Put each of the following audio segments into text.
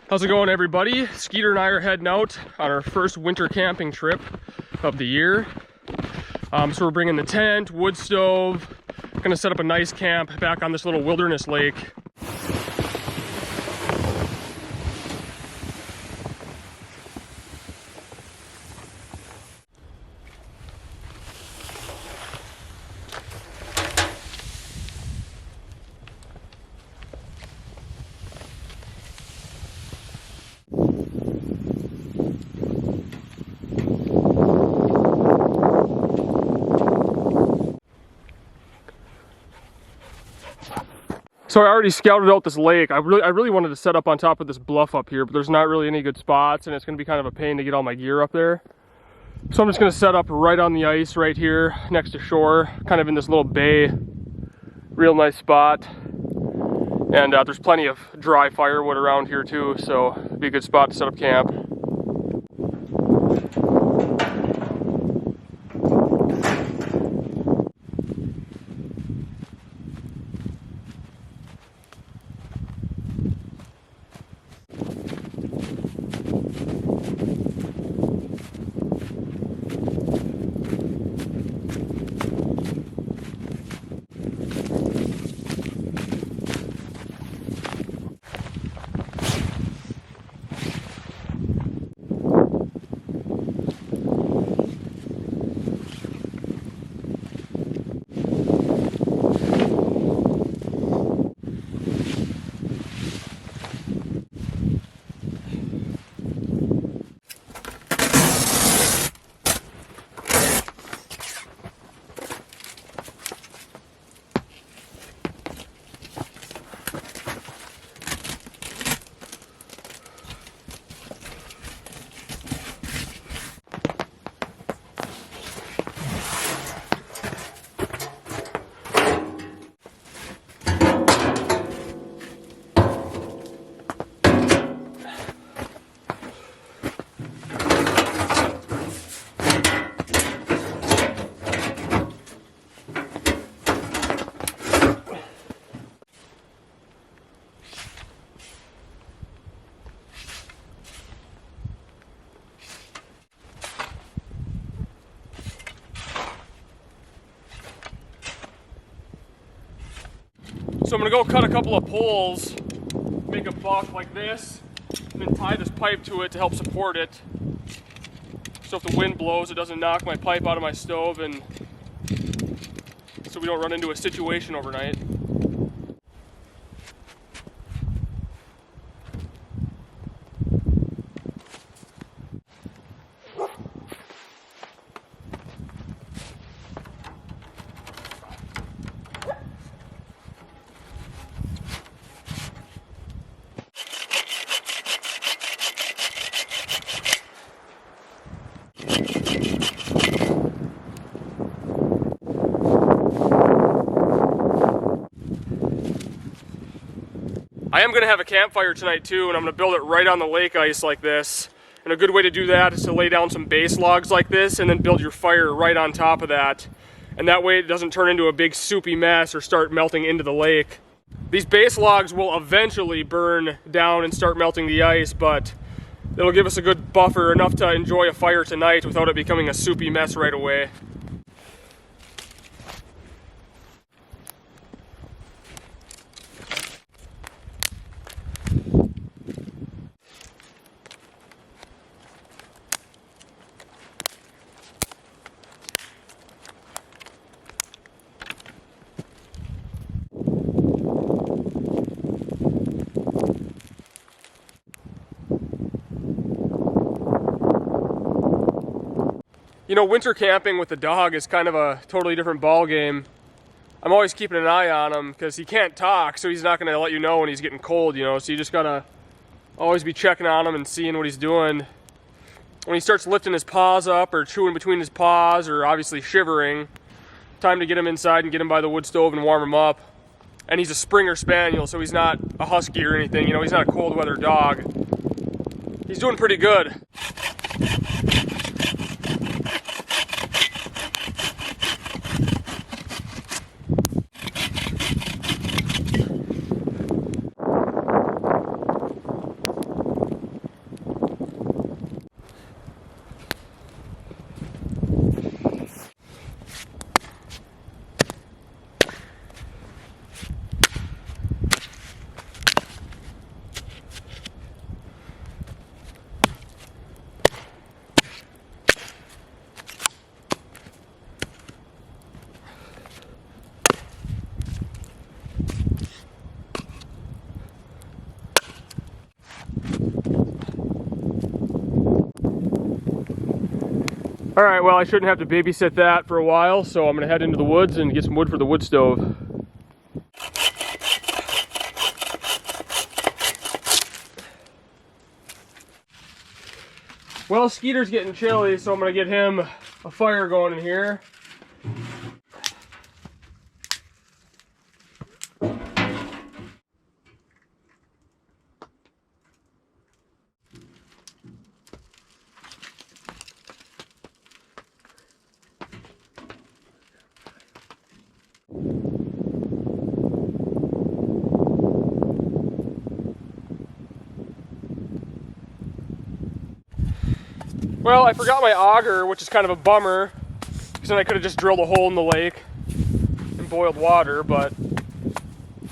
How's it going, everybody? Skeeter and I are heading out on our first winter camping trip of the year. So we're bringing the tent, wood stove, gonna set up a nice camp back on this little wilderness lake. So I already scouted out this lake. I really wanted to set up on top of this bluff up here, but there's not really any good spots, and it's gonna be kind of a pain to get all my gear up there. So I'm just gonna set up right on the ice right here next to shore, kind of in this little bay. Real nice spot. And there's plenty of dry firewood around here too, so it'd be a good spot to set up camp. So I'm gonna go cut a couple of poles, make a buck like this, and then tie this pipe to it to help support it. So if the wind blows, it doesn't knock my pipe out of my stove, and so we don't run into a situation overnight. I am gonna have a campfire tonight too, and I'm gonna build it right on the lake ice like this. And a good way to do that is to lay down some base logs like this and then build your fire right on top of that. And that way it doesn't turn into a big soupy mess or start melting into the lake. These base logs will eventually burn down and start melting the ice, but it'll give us a good buffer, enough to enjoy a fire tonight without it becoming a soupy mess right away. You know, winter camping with the dog is kind of a totally different ball game. I'm always keeping an eye on him because he can't talk, so he's not going to let you know when he's getting cold, you know, so you just got to always be checking on him and seeing what he's doing. When he starts lifting his paws up or chewing between his paws or obviously shivering, time to get him inside and get him by the wood stove and warm him up. And he's a Springer Spaniel, so he's not a husky or anything, you know, he's not a cold weather dog. He's doing pretty good. All right, well, I shouldn't have to babysit that for a while, so I'm gonna head into the woods and get some wood for the wood stove. Well, Skeeter's getting chilly, so I'm gonna get him a fire going in here. Well, I forgot my auger, which is kind of a bummer, because then I could have just drilled a hole in the lake and boiled water, but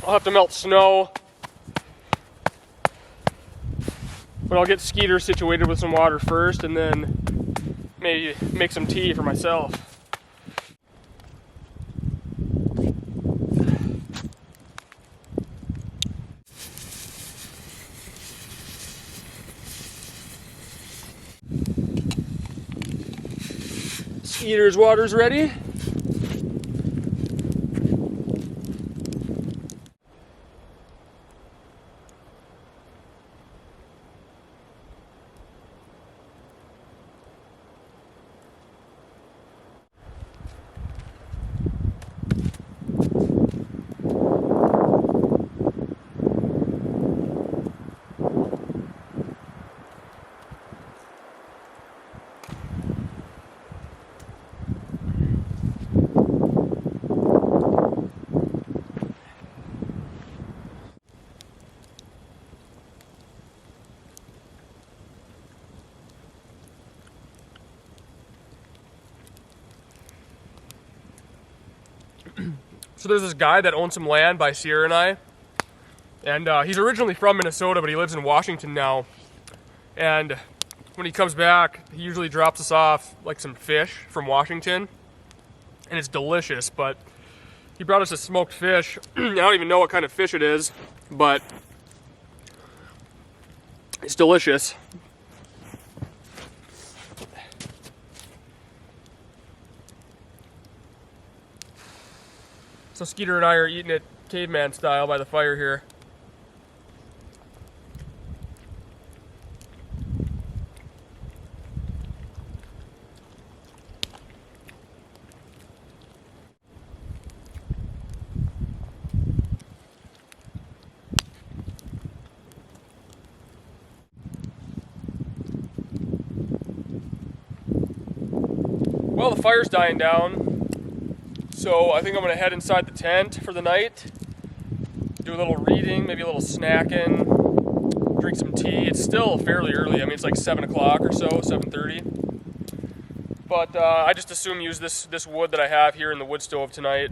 I'll have to melt snow. But I'll get Skeeter situated with some water first, and then maybe make some tea for myself. Skeeter's water's ready. So there's this guy that owns some land by Sierra and I, and he's originally from Minnesota, but he lives in Washington now. And when he comes back, he usually drops us off like some fish from Washington, and it's delicious. But he brought us a smoked fish. I don't even know what kind of fish it is, but it's delicious. So Skeeter and I are eating it caveman style by the fire here. Well, the fire's dying down. So I think I'm gonna head inside the tent for the night, do a little reading, maybe a little snacking, drink some tea. It's still fairly early. I mean, it's like 7 o'clock or so, 7:30. But I just assume use this wood that I have here in the wood stove tonight.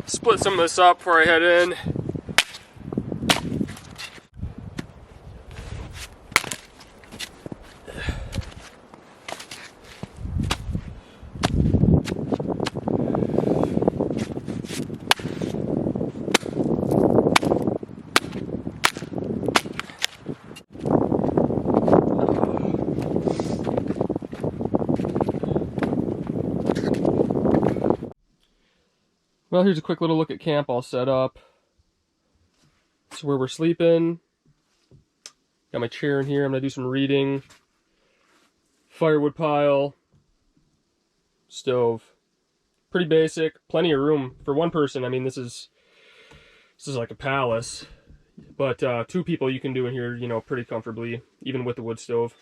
Split some of this up before I head in. Well, here's a quick little look at camp all set up. This is where we're sleeping. Got my chair in here. I'm gonna do some reading. Firewood pile. Stove. Pretty basic. Plenty of room for one person. I mean, this is like a palace. But 2 people you can do in here, you know, pretty comfortably, even with the wood stove.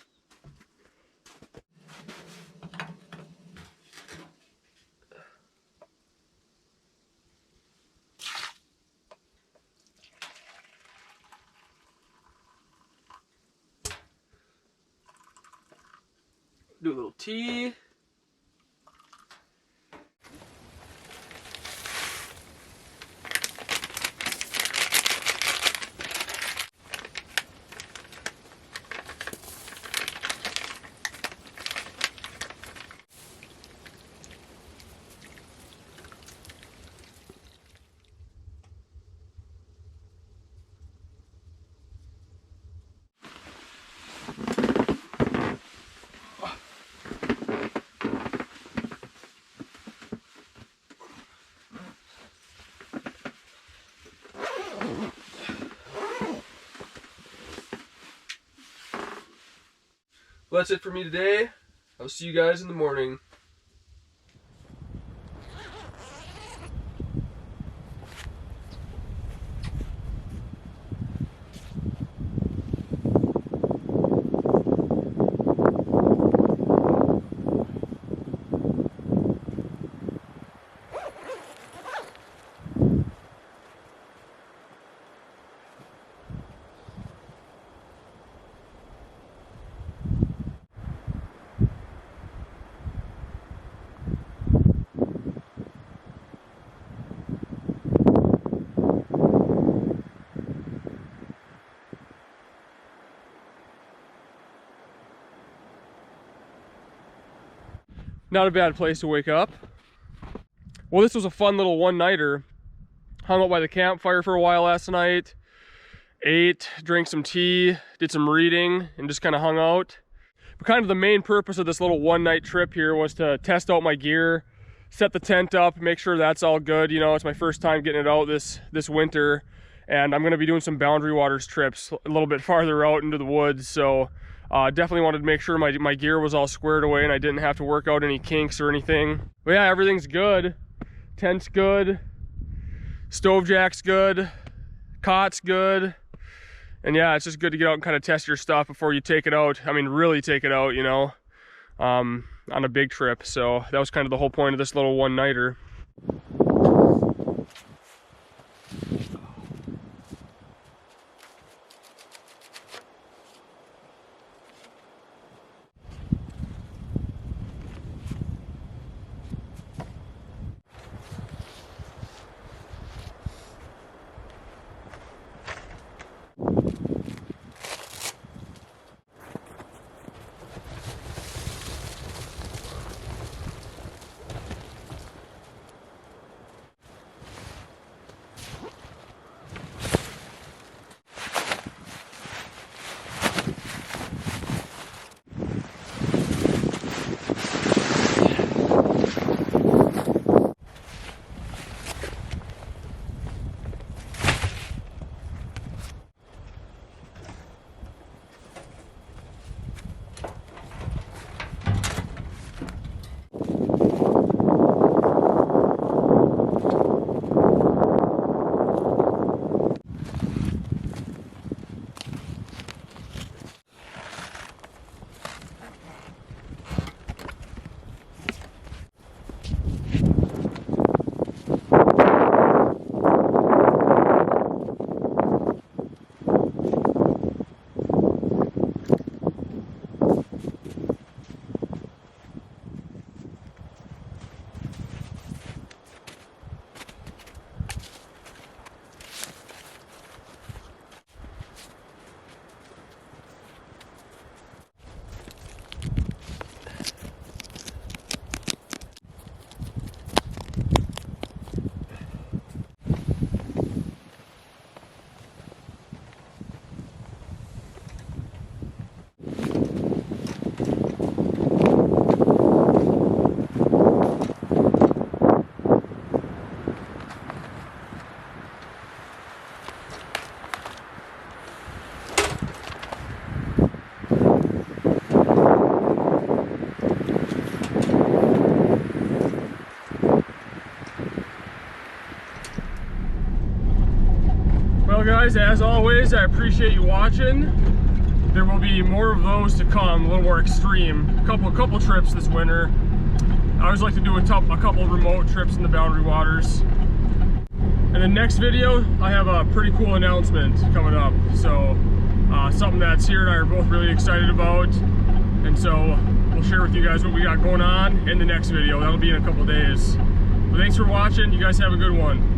Do a little tea. Well, that's it for me today. I'll see you guys in the morning. Not a bad place to wake up. Well, this was a fun little one-nighter. Hung out by the campfire for a while last night. Ate, drank some tea, did some reading, and just kind of hung out. But kind of the main purpose of this little one-night trip here was to test out my gear, set the tent up, make sure that's all good. You know, it's my first time getting it out this winter, and I'm going to be doing some Boundary Waters trips a little bit farther out into the woods, so definitely wanted to make sure my gear was all squared away and I didn't have to work out any kinks or anything. But yeah, everything's good. Tent's good. Stove jack's good. Cot's good. And yeah, it's just good to get out and kind of test your stuff before you take it out. I mean, really take it out, you know, on a big trip. So that was kind of the whole point of this little one-nighter. Guys, as always, I appreciate you watching. There will be more of those to come, a little more extreme. A couple trips this winter. I always like to do a couple remote trips in the Boundary Waters. And the next video, I have a pretty cool announcement coming up. So something that Sierra and I are both really excited about. And so we'll share with you guys what we got going on in the next video. That'll be in a couple days. But thanks for watching. You guys have a good one.